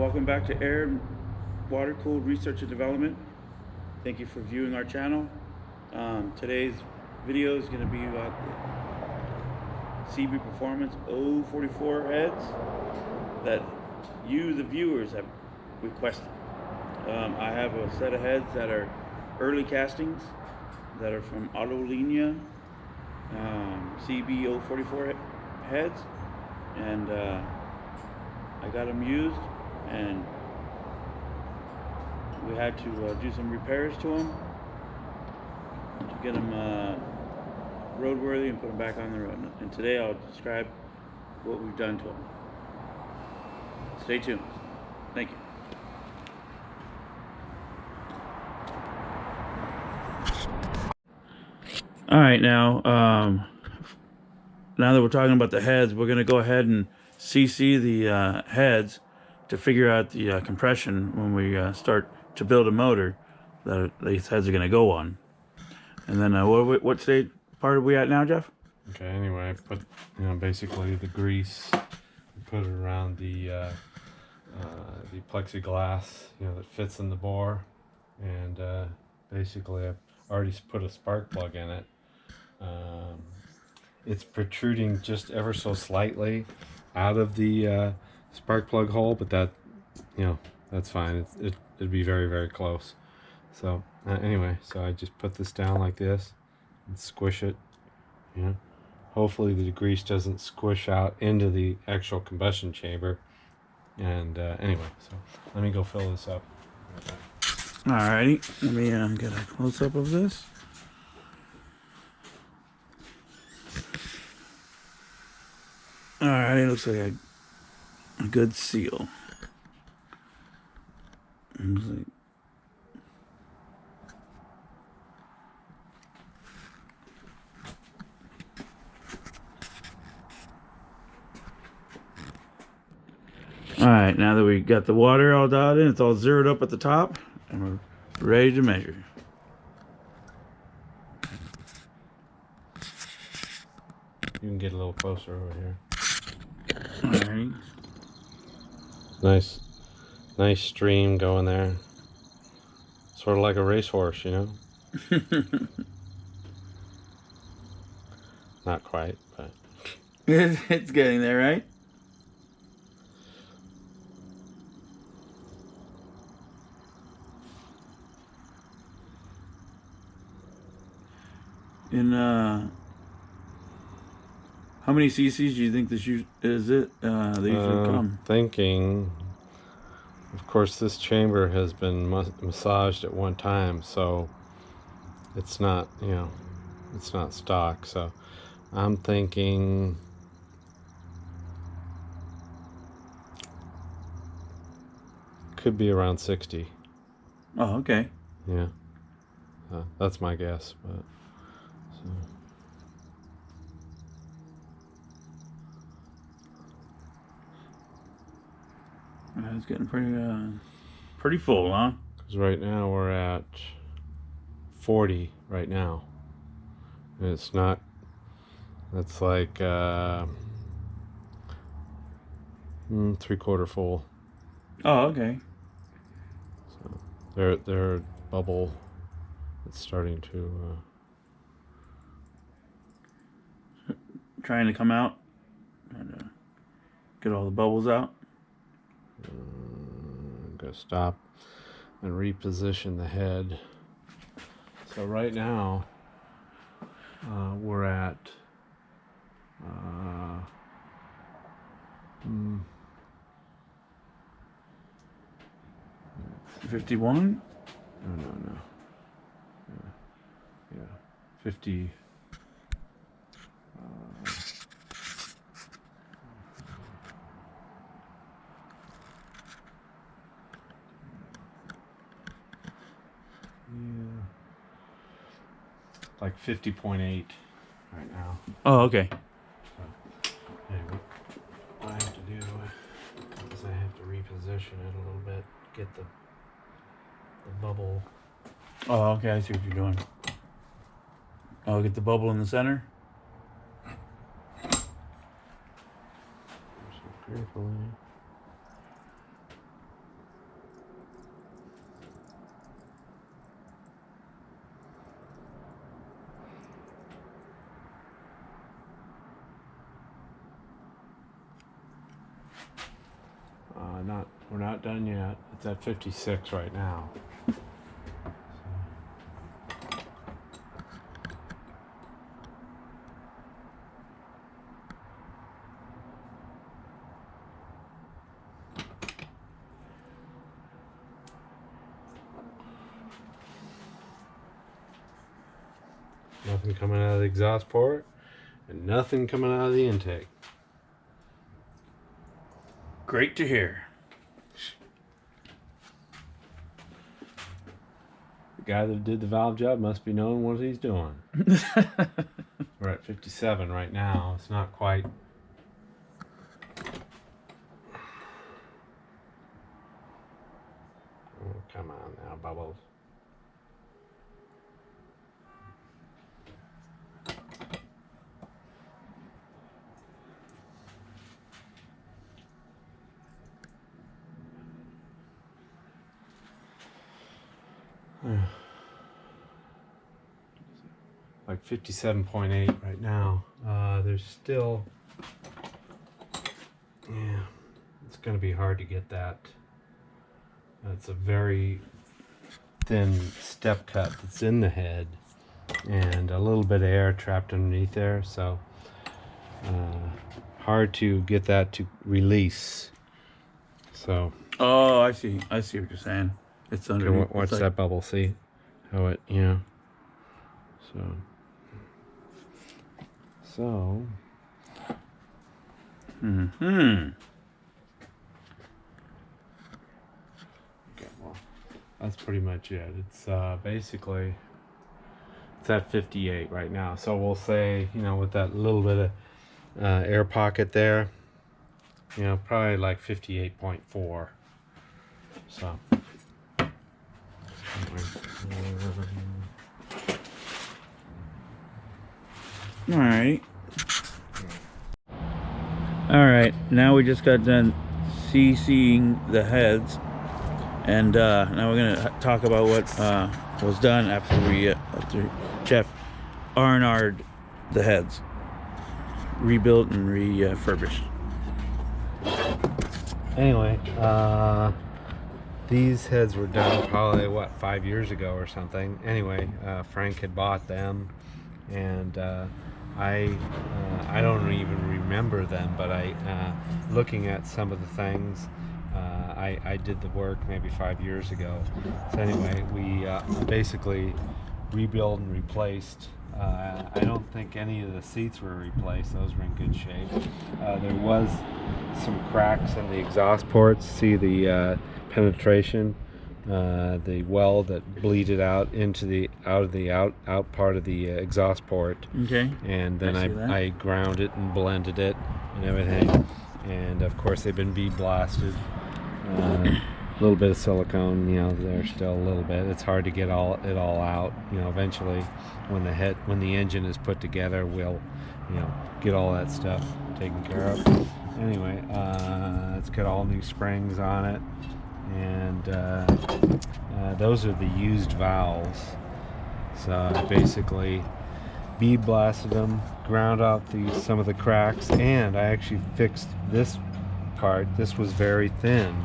Welcome back to Air Water Cooled Research and Development. Thank you for viewing our channel. Today's video is going to be about the CB Performance 044 heads that you, the viewers, have requested. I have a set of heads that are early castings that are from Autolinea CB 044 heads, and I got them used, and we had to do some repairs to them to get them roadworthy and put them back on the road. And today I'll describe what we've done to them. Stay tuned. Thank you. All right, now that we're talking about the heads, we're going to go ahead and CC the heads to figure out the compression when we start to build a motor that these heads are going to go on. And then what state part are we at now, Jeff? Okay, anyway, put basically the grease, put it around the plexiglass that fits in the bore, and basically I've already put a spark plug in it. It's protruding just ever so slightly out of the spark plug hole, but that that's fine. It'd be very, very close. So anyway, so I just put this down like this and squish it. Hopefully the grease doesn't squish out into the actual combustion chamber. And anyway, so let me go fill this up. Alrighty, let me get a close-up of this. Alright, looks like a good seal. Looks like Alright, now that we got the water all dialed in, it's all zeroed up at the top, and we're ready to measure. You can get a little closer over here. Alright. Nice stream going there. Sort of like a racehorse, Not quite, but It's getting there, right? And how many cc's do you think this is it? They usually come. Thinking, of course, this chamber has been massaged at one time, so it's not, it's not stock. So I'm thinking could be around 60. Oh, okay. Yeah, that's my guess, but so. It's getting pretty full, huh? Because right now we're at 40 right now. And it's not, that's like 3/4 full. Oh, okay. So their bubble is starting to trying to come out and get all the bubbles out. I'm gonna stop and reposition the head. So right now we're at 51? No. Yeah. 50. Like 50.8 right now. Oh, okay. So, anyway, what I have to do is I have to reposition it a little bit, get the bubble. Oh, okay. I see what you're doing. I'll get the bubble in the center. Carefully. we're not done yet. It's at 56 right now. Nothing coming out of the exhaust port, and nothing coming out of the intake. Great to hear. The guy that did the valve job must be knowing what he's doing. We're at 57 right now. It's not quite. Oh, come on now, Bubbles. Like 57.8 right now. There's still, yeah, it's going to be hard to get that. It's a very thin step cut that's in the head, and a little bit of air trapped underneath there, so hard to get that to release. So. Oh, I see what you're saying. It's under. Okay, watch that bubble. See how it, So. Mm-hmm. Okay, well, that's pretty much it. It's basically, it's at 58 right now. So we'll say, with that little bit of air pocket there, probably like 58.4. So. All right, now we just got done CCing the heads, and now we're gonna talk about what was done after Jeff R&R'd the heads, rebuilt and refurbished. Anyway, these heads were done probably, 5 years ago or something. Anyway, Frank had bought them, and I don't even remember them, but looking at some of the things, I did the work maybe 5 years ago. So anyway, we basically rebuilt and replaced. I don't think any of the seats were replaced. Those were in good shape. There was some cracks in the exhaust ports. See the penetration, the weld that bleeded out into the out part of the exhaust port. Okay. And then I ground it and blended it and everything. And of course they've been bead blasted. A little bit of silicone, there's still a little bit. It's hard to get it all out. Eventually, when the engine is put together, we'll, get all that stuff taken care of. Anyway, it's got all new springs on it, and those are the used valves. So I basically bead blasted them, ground out some of the cracks, and I actually fixed this part. This was very thin,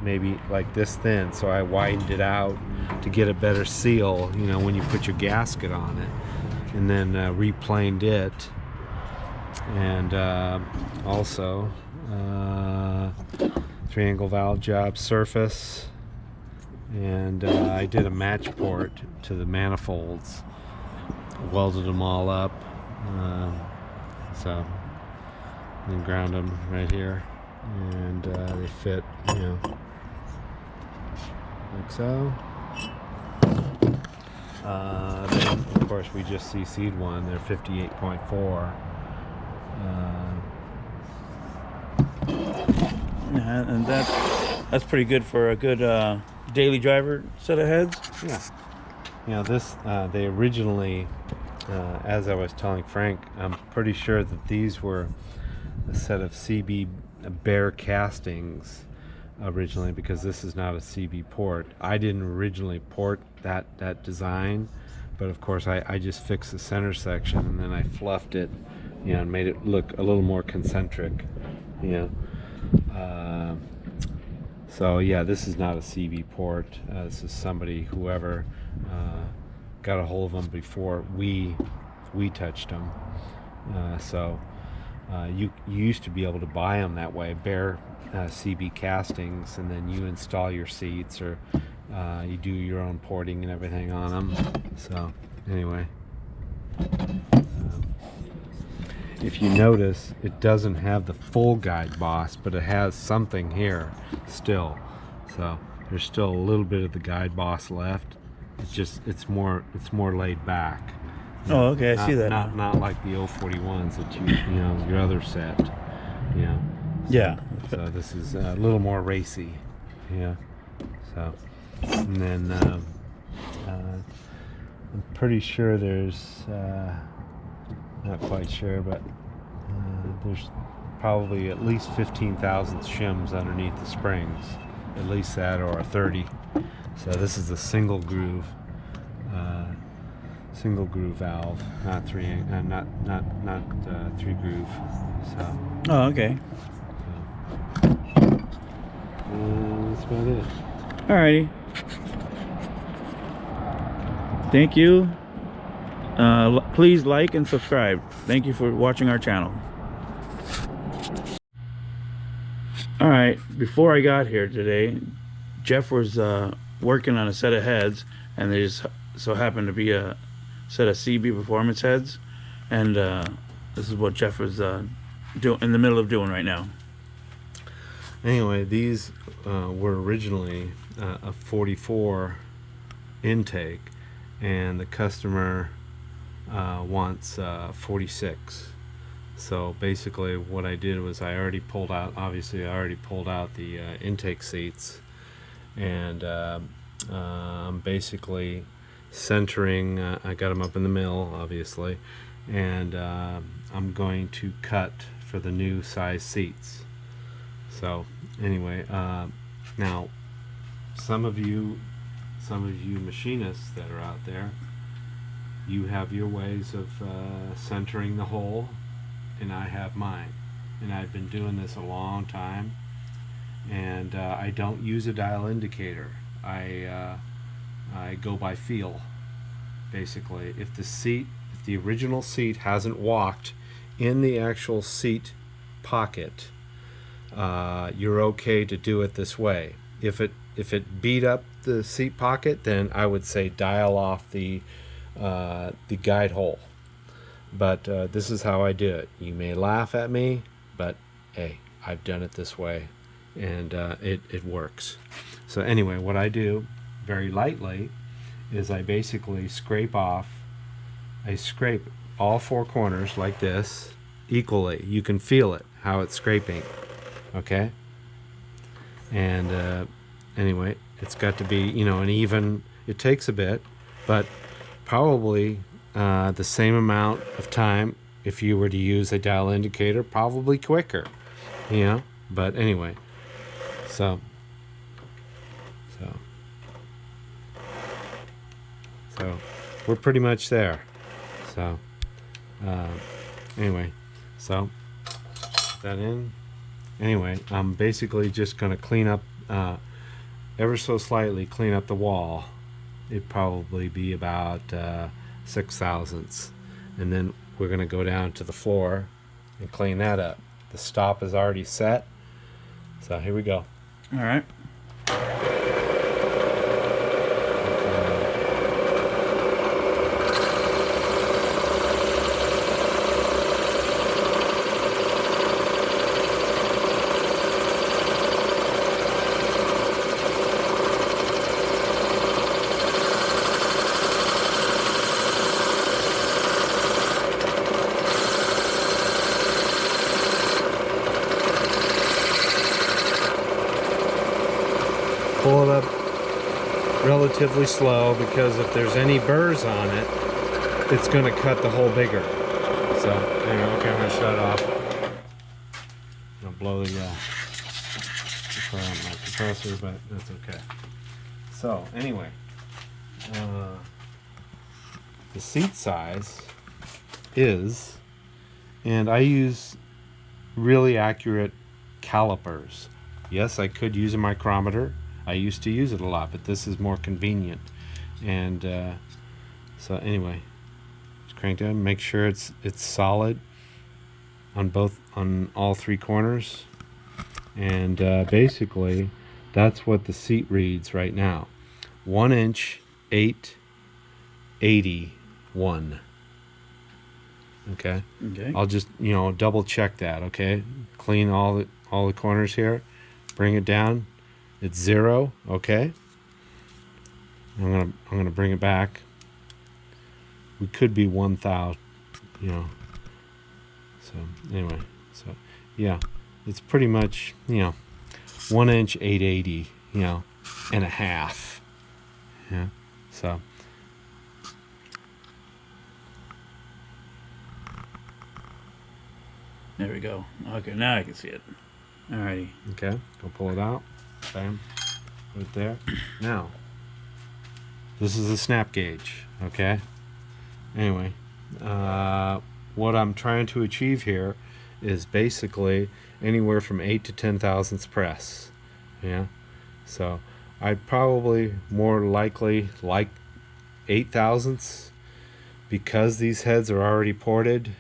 maybe like this thin, so I widened it out to get a better seal, when you put your gasket on it, and then replaned it. And also triangle valve job surface, and I did a match port to the manifolds, welded them all up, so then ground them right here, and they fit, like so. Then of course we just CC'd one. They're 58.4. Yeah, and that's pretty good for a good daily driver set of heads. Yeah. This they originally, as I was telling Frank, I'm pretty sure that these were a set of CB bare castings originally, because this is not a CB port. I didn't originally port that design, but of course I just fixed the center section, and then I fluffed it, and made it look a little more concentric, So yeah, this is not a CB port. This is somebody, whoever got a hold of them before we touched them. You used to be able to buy them that way, bare CB castings, and then you install your seats, or you do your own porting and everything on them. So anyway, if you notice, it doesn't have the full guide boss, but it has something here still. So there's still a little bit of the guide boss left. It's more laid back. Oh, okay, I see that. Not like the 041s that you know, your other set. Yeah. Yeah. So this is a little more racy. Yeah. So, and then I'm pretty sure there's not quite sure, but there's probably at least 15,000 shims underneath the springs, at least that, or a 30. So this is a single groove valve, not three groove. So. Oh, okay. That's about it. Alrighty. Thank you. Please like and subscribe. Thank you for watching our channel. Alright, before I got here today, Jeff was working on a set of heads, and they just so happened to be a set of CB Performance heads, and this is what Jeff was in the middle of doing right now. Anyway, these were originally a 44 intake, and the customer wants 46. So basically what I did was I already pulled out the intake seats, and I'm basically centering, I got them up in the mill obviously, and I'm going to cut for the new size seats. So anyway, now some of you machinists that are out there, you have your ways of centering the hole, and I have mine, and I've been doing this a long time, and I don't use a dial indicator. I go by feel, basically. If the original seat hasn't walked in the actual seat pocket, you're okay to do it this way. If it beat up the seat pocket, then I would say dial off the guide hole. But this is how I do it. You may laugh at me, but hey, I've done it this way, and it works. So anyway, what I do very lightly is I basically scrape all four corners like this equally. You can feel it, how it's scraping. Okay, and anyway, it's got to be, an even, it takes a bit, but probably the same amount of time if you were to use a dial indicator, probably quicker, but anyway, so we're pretty much there. So anyway, so put that in. Anyway, I'm basically just going to clean up, ever so slightly clean up the wall. It'd probably be about 6/1000ths, and then we're going to go down to the floor and clean that up. The stop is already set, so here we go. All right. Pull it up relatively slow, because if there's any burrs on it, it's going to cut the hole bigger. So anyway, okay, I'm going to shut it off. I'll blow the my compressor, but that's okay. So anyway, the seat size is, and I use really accurate calipers. Yes, I could use a micrometer. I used to use it a lot, but this is more convenient. And so anyway, just crank down, make sure it's solid on all three corners. And basically, that's what the seat reads right now. 1 inch, 881. Okay. Okay. I'll just double check that. Okay. Clean all the corners here. Bring it down. It's 0. Okay. I'm gonna bring it back. We could be 1,000. So anyway, so yeah, it's pretty much 1 inch, 880. And a half. Yeah. So. There we go. Okay, now I can see it. Alrighty. Okay, go pull it out. Bam. Put it there. Now, this is a snap gauge. Okay. Anyway, what I'm trying to achieve here is basically anywhere from 8 to 10 thousandths press. Yeah. So I'd probably more likely like 8 thousandths because these heads are already ported.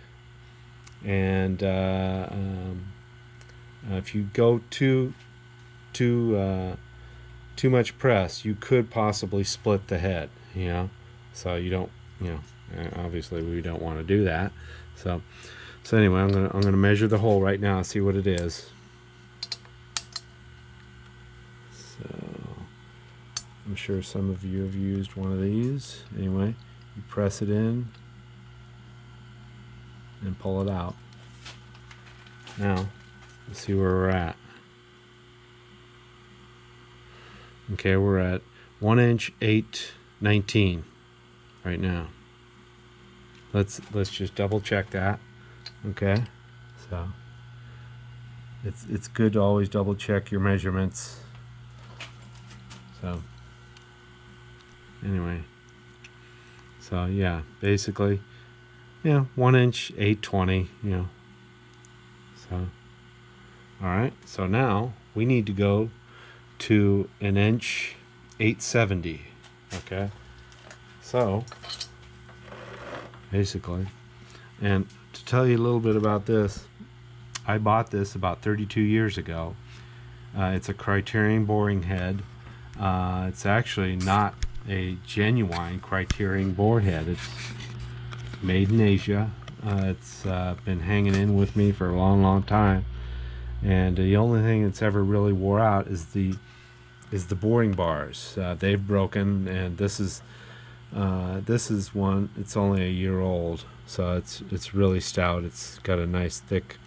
And if you go too much press, you could possibly split the head. So you don't. Obviously we don't want to do that. So anyway, I'm gonna measure the hole right now. See what it is. So I'm sure some of you have used one of these. Anyway, you press it in and pull it out. Now, let's see where we're at. Okay, we're at 1 inch, 819 right now. Let's just double check that. Okay, so it's good to always double check your measurements. So anyway, so yeah, basically. 1 inch, 820, So, all right. So now we need to go to 1 inch, 870. Okay. So, basically, and to tell you a little bit about this, I bought this about 32 years ago. It's a Criterion boring head. It's actually not a genuine Criterion bore head. It's made in Asia. It's been hanging in with me for a long time, and the only thing that's ever really wore out is the boring bars. They've broken, and this is one. It's only a year old, so it's really stout. It's got a nice thick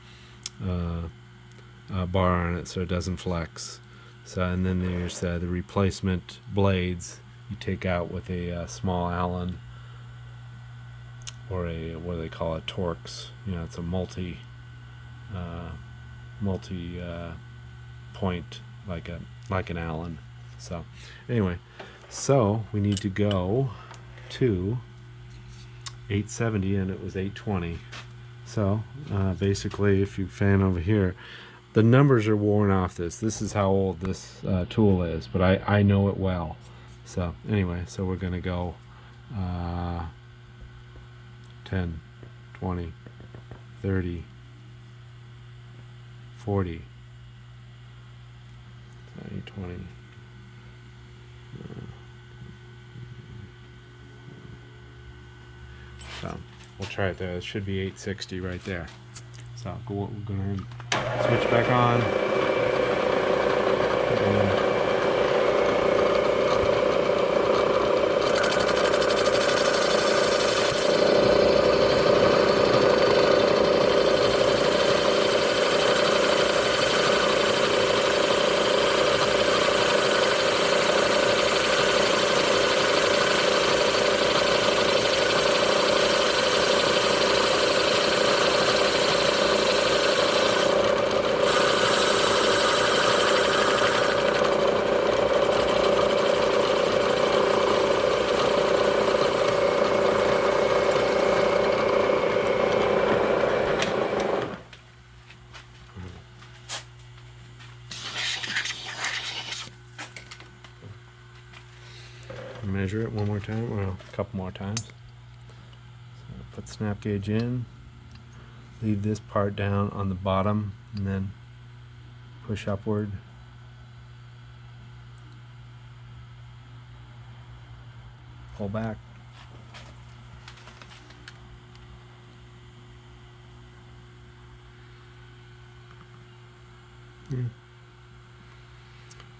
bar on it, so it doesn't flex. So, and then there's the replacement blades you take out with a small Allen. Or a, what do they call it, Torx. It's a multi point, like an Allen. So anyway, so we need to go to 870, and it was 820. So basically, if you fan over here, the numbers are worn off this. This is how old this tool is, but I know it well. So anyway, so we're gonna go 10, 20, 30, 40, 20. So we'll try it there. It should be 860 right there. So we're going to switch back on. Measure it one more time, well, a couple more times. So put snap gauge in, leave this part down on the bottom, and then push upward. Pull back. Yeah.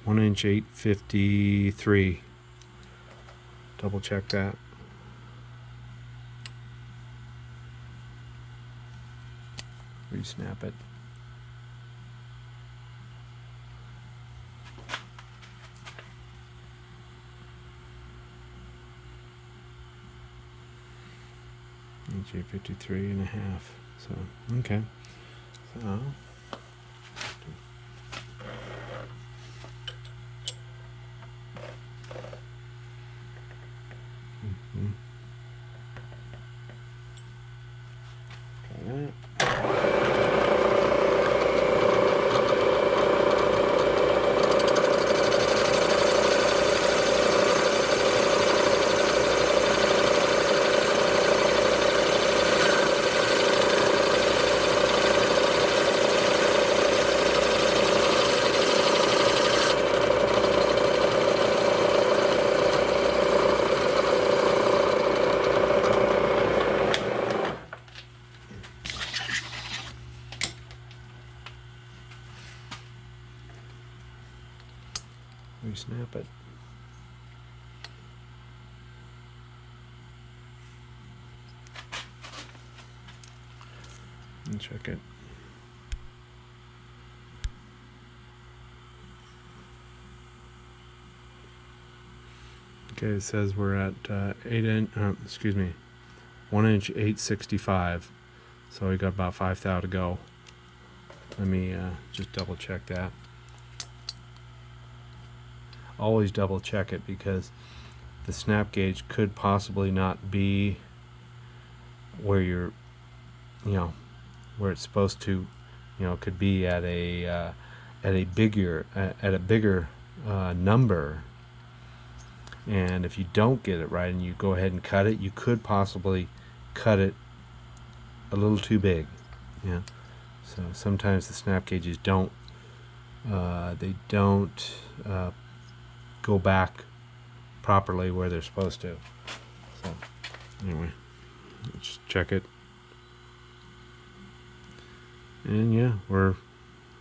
1 inch 853. Double check that. Re-snap it. Inch 853 and a half. So okay. So. Re-snap it. And check it. Okay, it says we're at 1 inch 865. So we got about 5 thou to go. Let me just double check that. Always double check it, because the snap gauge could possibly not be where you're, where it's supposed to, could be at a bigger number. And if you don't get it right and you go ahead and cut it, you could possibly cut it a little too big. Yeah. So sometimes the snap gauges don't go back properly where they're supposed to. So anyway, let's check it. And yeah,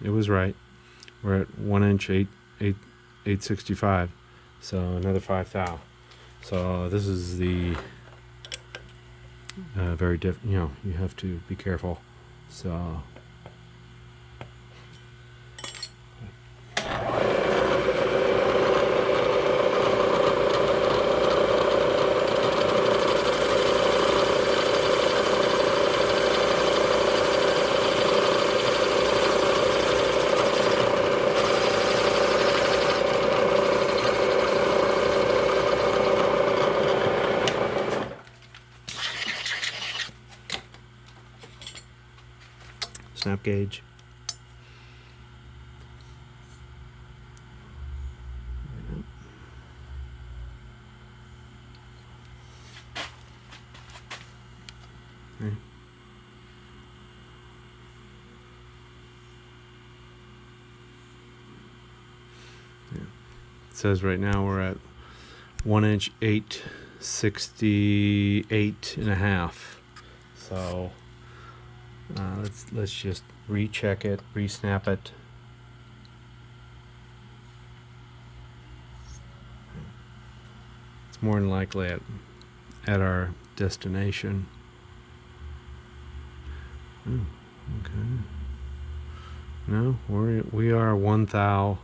it was right. We're at 1 inch 865. So another 5 thou. So this is the very different. You have to be careful. So. Snap gauge. Okay. Yeah. It says right now we're at 1 inch 868 and a half. So let's just recheck it, re-snap it. It's more than likely at our destination. Okay. No, we are 1 thou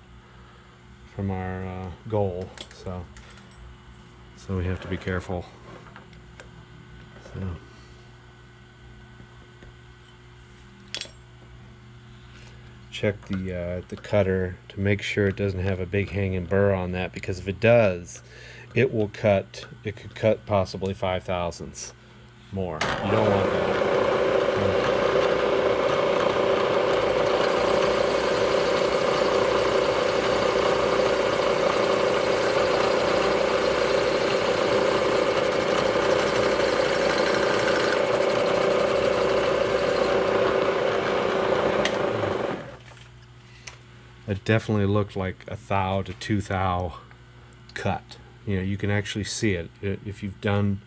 from our goal, so we have to be careful. So. Check the cutter to make sure it doesn't have a big hanging burr on that, because if it does, it could cut possibly 5 thousandths more. You don't want that. it definitely looked like a thou to 2 thou cut. You know, you can actually see it. If you've done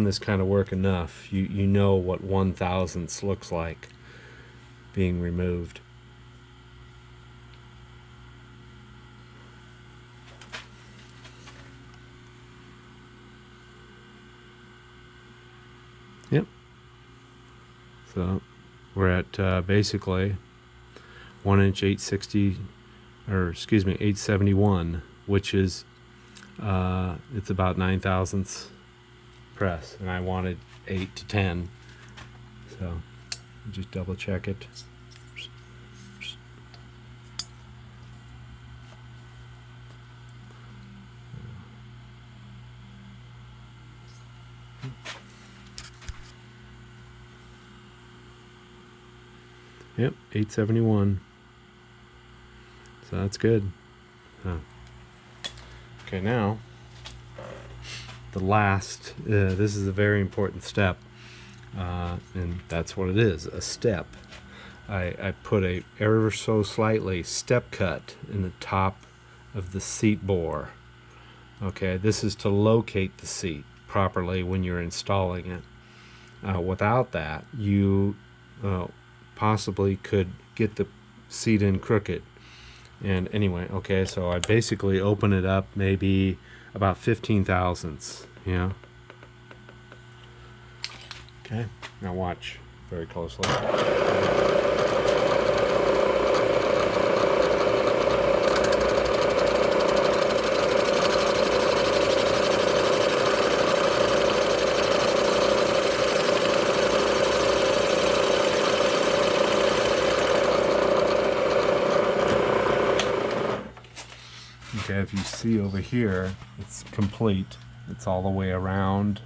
this kind of work enough, you know what 1/1000 looks like being removed. Yep. So we're at basically 1 inch 860, or excuse me, 871, which is it's about 9/1000 press, and I wanted 8 to 10, so just double check it. Yep, 871. So that's good. Okay, now the last, this is a very important step, and that's what it is, a step. I put a ever so slightly step cut in the top of the seat bore. Okay, this is to locate the seat properly when you're installing it. Without that, you possibly could get the seat in crooked. And anyway, okay, so I basically open it up maybe about 15/1000, you know. Okay, now watch very closely. Okay, if you see over here, it's complete. It's all the way around.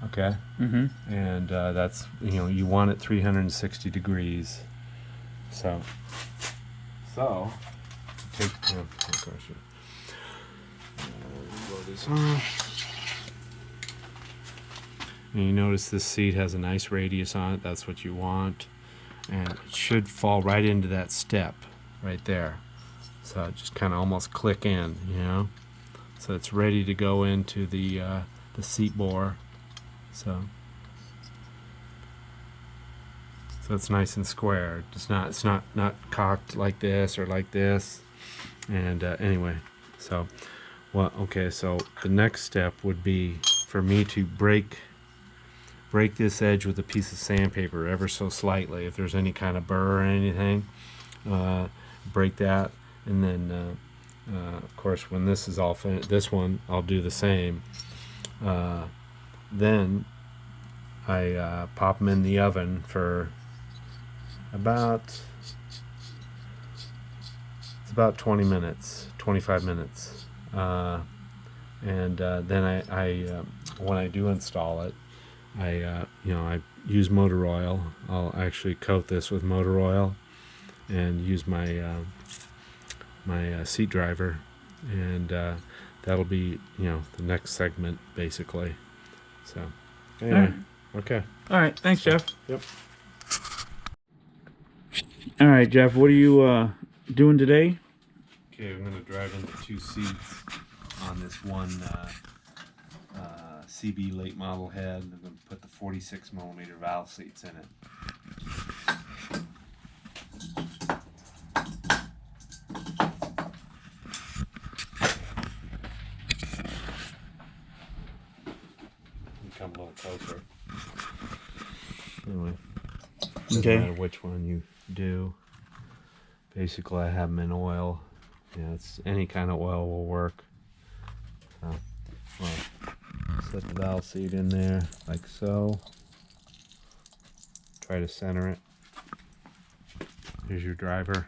Okay. Mm-hmm. And that's, you know, you want it 360 degrees. So take, oh gosh, blow this off. And you notice this seat has a nice radius on it. That's what you want, and it should fall right into that step right there. So just kind of almost click in, you know. So it's ready to go into the seat bore. So it's nice and square. It's not cocked like this or like this. And anyway, so okay. So the next step would be for me to break this edge with a piece of sandpaper ever so slightly. If there's any kind of burr or anything, break that. And then, of course, when this is all finished, this one, I'll do the same. Then I pop them in the oven for about 20 minutes, 25 minutes. And then I when I do install it, I use motor oil. I'll actually coat this with motor oil and use my seat driver, and that'll be, you know, the next segment basically. So anyway, All right. Okay. All right, thanks, Jeff. Yep. All right, Jeff, what are you doing today? Okay, I'm going to drive into 2 seats on this one CB late model head. I'm going to put the 46mm valve seats in it. Come a little closer. Anyway, doesn't matter which one you do. Basically, I have them in oil. Yeah, it's any kind of oil will work. So, well, set the valve seat in there like so. Try to center it. Here's your driver.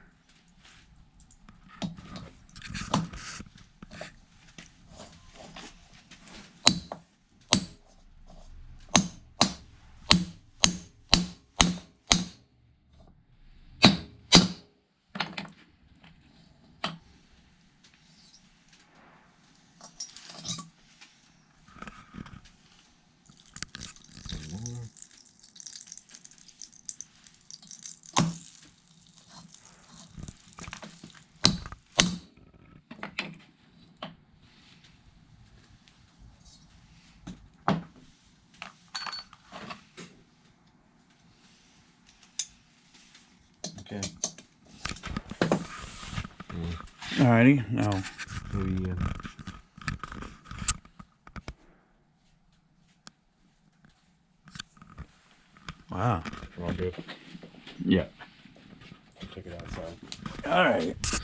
Alrighty, now Maybe. wow. All good. Yeah. Check it outside. Alright.